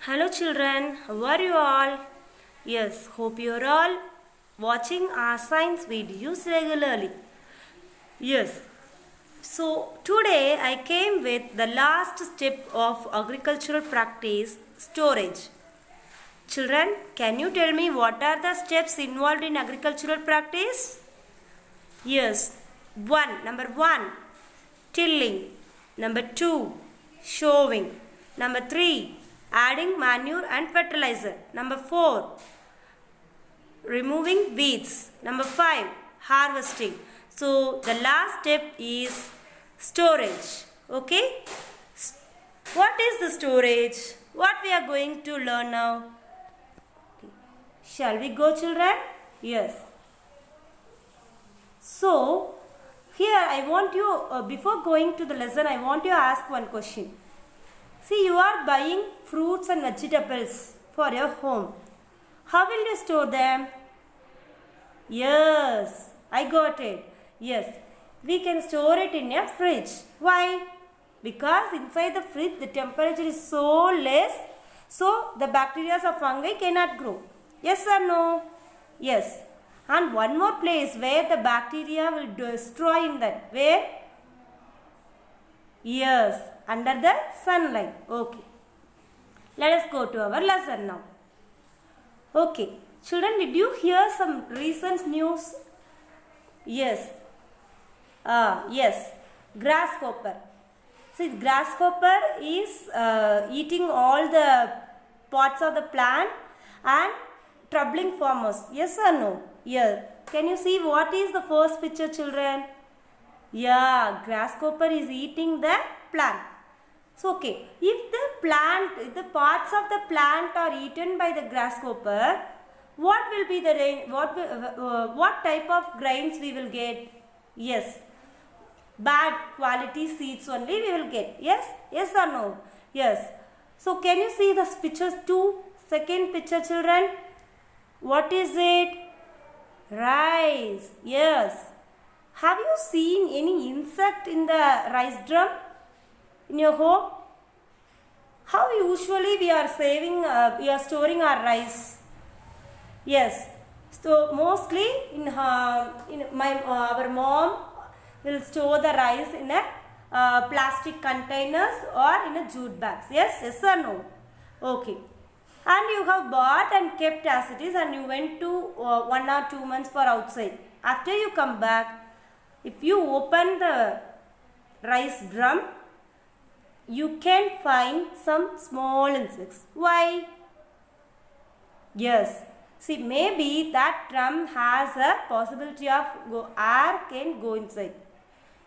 Hello children, how are you all? Yes, hope you are all watching our science videos regularly. Yes, so today I came with the last step of agricultural practice, storage. Children, can you tell me what are the steps involved in agricultural practice? Yes, number one, tilling. Number two, showing. Number three, adding manure and fertilizer. Number four, removing weeds. Number five, harvesting. So the last step is storage. Okay? What is the storage? What we are going to learn now? Okay. Shall we go, children? Yes. So, here I want you, before going to the lesson, I want you to ask one question. See, you are buying fruits and vegetables for your home. How will you store them? Yes, I got it. Yes, we can store it in a fridge. Why? Because inside the fridge the temperature is so less, so the bacteria or fungi cannot grow. Yes or no? Yes. And one more place where the bacteria will destroy in that. Where? Yes, under the sunlight. Okay. Let us go to our lesson now. Okay. Children, did you hear some recent news? Yes. Yes. Grasshopper. See, grasshopper is eating all the parts of the plant and troubling farmers. Yes or no? Yes. Can you see what is the first picture, children? Yeah, grasshopper is eating the plant. So, okay, if the parts of the plant are eaten by the grasshopper, what will be the what type of grains we will get? Yes, bad quality seeds only we will get. Yes, yes or no? Yes. So, can you see this picture 2? Second picture, children. What is it? Rice. Yes. Have you seen any insect in the rice drum in your home? How usually we are storing our rice? Yes. So mostly our mom will store the rice in a plastic containers or in a jute bags. Yes, yes or no? Okay. And you have bought and kept as it is, and you went to 1 or 2 months for outside. After you come back, if you open the rice drum, you can find some small insects. Why? Yes. See, maybe that drum has a possibility of air can go inside.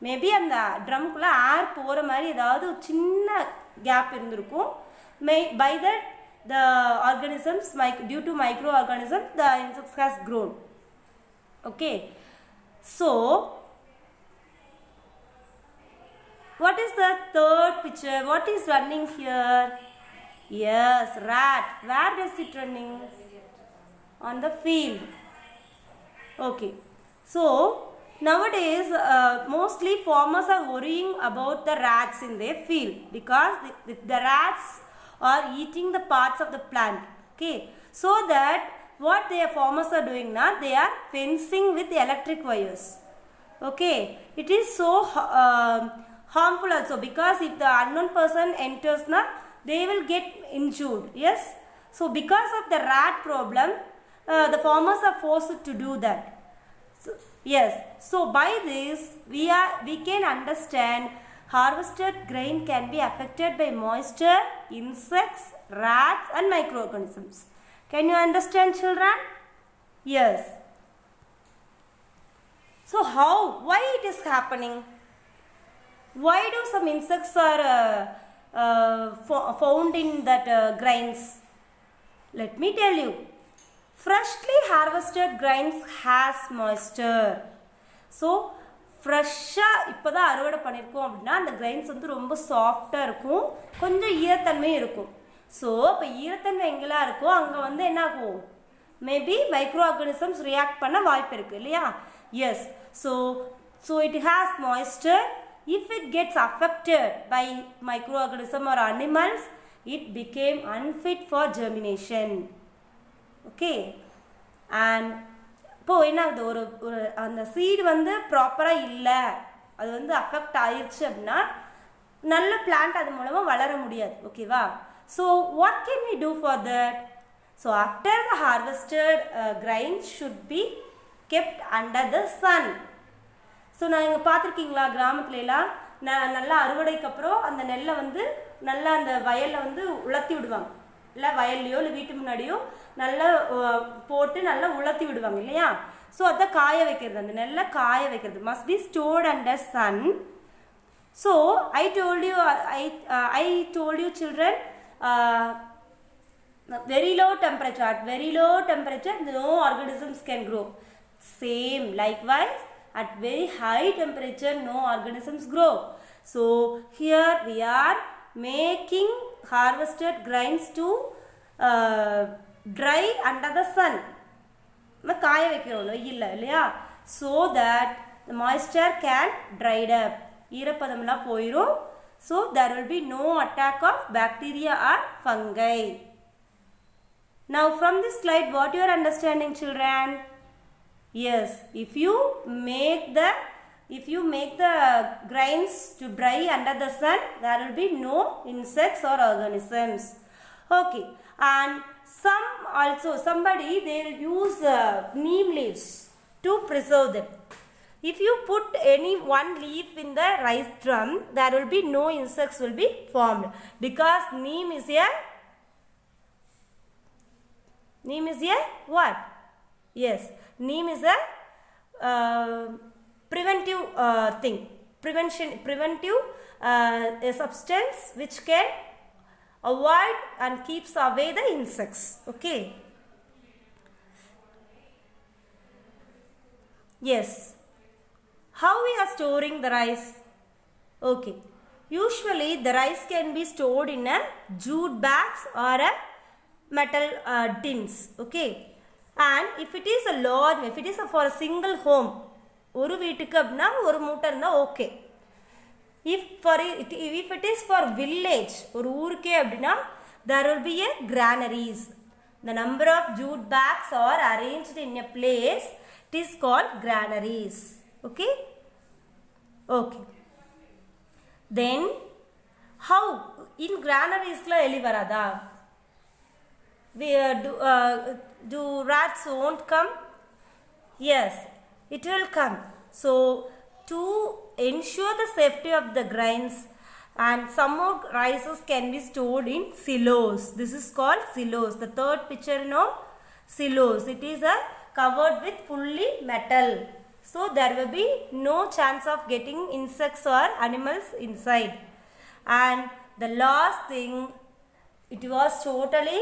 Maybe அந்த ட்ரம்குள்ளே ஏர் போகிற மாதிரி ஏதாவது ஒரு சின்ன gap இருந்திருக்கும். By that the organisms, due to microorganisms, the insects has grown. Okay. So, what is the third picture? What is running here? Yes, rat. Where is it running? On the field. Okay. So, nowadays, mostly farmers are worrying about the rats in their field because the rats are eating the parts of the plant. Okay. So that what their farmers are doing now, they are fencing with electric wires. Okay. It is so harmful also because if the unknown person enters now, they will get injured. Yes. So because of the rat problem, the farmers are forced to do that. So, yes. So by this we can understand harvested grain can be affected by moisture, insects, rats and microorganisms. Can you understand, children? Yes. So why it is happening? Why do some insects are found in that grains? Let me tell you. Freshly harvested grains has moisture. So, ஃப்ரெஷ்ஷாக இப்போ தான் அறுவடை பண்ணியிருக்கோம் அப்படின்னா அந்த grains வந்து ரொம்ப சாஃப்டாக இருக்கும், கொஞ்சம் ஈரத்தன்மையும் இருக்கும். ஸோ இப்போ ஈரத்தன்மை எங்கெல்லாம் இருக்கோ அங்கே வந்து என்ன ஆகும்? மேபி மைக்ரோ ஆர்கானிசம்ஸ் ரியாக்ட் பண்ண வாய்ப்பு இருக்குது இல்லையா? Yes. So it has moisture. If it gets affected by microorganism or animals, it became unfit for germination. Okay, and இப்போ என்ன ஆகுது, ஒரு ஒரு அந்த சீடு வந்து ப்ராப்பராக இல்லை, அது வந்து அஃபெக்ட் ஆயிடுச்சு அப்படின்னா நல்ல பிளான்ட் அது மூலமாக வளர முடியாது. ஓகேவா? So what can we do for that? So after the harvested grains should be kept under the sun. ஸோ நான் இங்கே பார்த்துருக்கீங்களா, கிராமத்துலலாம் நல்லா அறுவடைக்கு அப்புறம் அந்த நெல்லை வந்து நல்லா அந்த வயலில் வந்து உலர்த்தி விடுவாங்க, இல்லை வயல்லையோ இல்லை வீட்டு முன்னாடியோ நல்லா போட்டு நல்லா உலர்த்தி விடுவாங்க இல்லையா? ஸோ அதை காய வைக்கிறது, அந்த நெல்லை காய வைக்கிறது must be stored under sun. So I told you children, very low temperature, at very low temperature no organisms can grow. Same likewise at very high temperature no organisms grow. So here we are making harvested grains to dry under the sun. காய வைக்கிறோம் வெயில்ல இல்லையா? so that the moisture can dried up, ஈரப்பதம்லாம் போயிடும். so there will be no attack of bacteria or fungi. Now from this slide what you are understanding, children? Yes, if you make the grains to dry under the sun, there will be no insects or organisms. Okay, and somebody they will use neem leaves to preserve them. If you put any one leaf in the rice drum, there will be no insects will be formed, because neem is a what? Yes, neem is a preventive thing, preventive a substance which can avoid and keeps away the insects. Okay, yes. How we are storing the rice? Okay, usually the rice can be stored in a jute bags or a metal tins. Okay, and if it is a large, if it is for a single home, ஒரு வீட்டுக்கு அப்படின்னா ஒரு மூட்டை இருந்தால் okay. if it is for village, ஒரு ஊருக்கே அப்படின்னா there will be a granaries. The number of jute bags are arranged in a place, it is called granaries. Okay, okay. Then how in granaries la eli varada? We do rats won't come? Yes, it will come. So to ensure the safety of the grains, and some more rices can be stored in silos. This is called silos. The third picture, silos. It is covered with fully metal. So there will be no chance of getting insects or animals inside. And the last thing, it was totally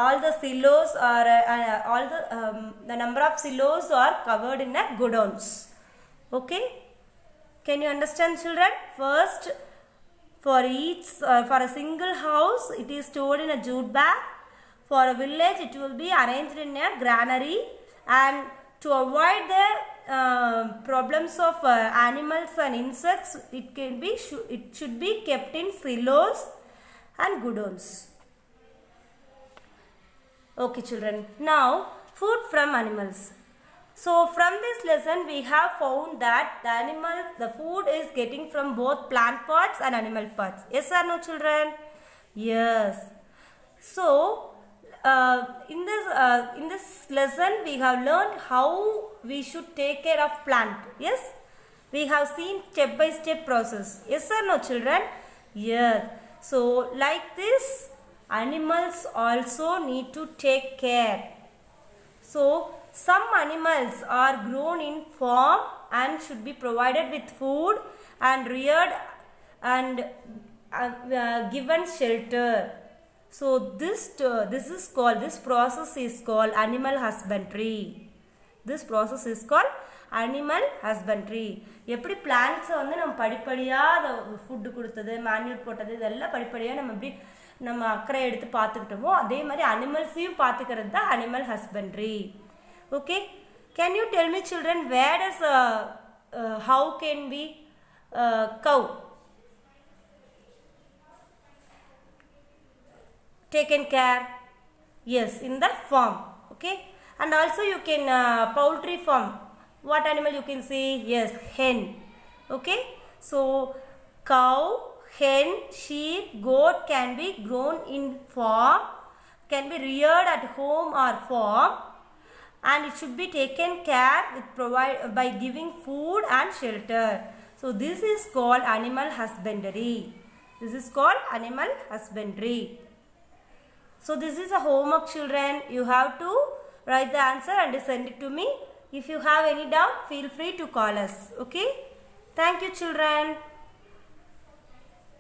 all the silos are all the number of silos are covered in a godowns. Okay, can you understand, children? First, for each for a single house it is stored in a jute bag. For a village it will be arranged in a granary, and to avoid the problems of animals and insects, it should be kept in silos and godowns. Okay, children. Now food from animals. So from this lesson we have found that the food is getting from both plant parts and animal parts. Yes or no, children? Yes. So in this lesson we have learned how we should take care of plant. Yes, we have seen step by step process. Yes or no, children? Yes. So like this, animals also need to take care. So some animals are grown in farm and should be provided with food and reared and given shelter. So this process is called animal husbandry. This process is called animal husbandry. எப்படி பிளான்ட்ஸை வந்து நம்ம படிப்படியாக food கொடுத்தது, manure போட்டது, இதெல்லாம் படிப்படியாக நம்ம அக்கறை எடுத்து பார்த்துக்கிட்டோமோ அதே மாதிரி அனிமல்ஸையும் பார்த்துக்கிறது தான் animal husbandry. Okay, can you tell me, children, where does how can we cow? taken care? Yes, in the farm. Okay. And also you can poultry farm. What animal you can see? Yes, hen. Okay. So cow, hen, sheep, goat can be grown in farm, can be reared at home or farm, and it should be taken care with by giving food and shelter. So this is called animal husbandry. This is called animal husbandry. So this is a homework, children. You have to write the answer and send it to me. If you have any doubt, feel free to call us. Okay. Thank you, children.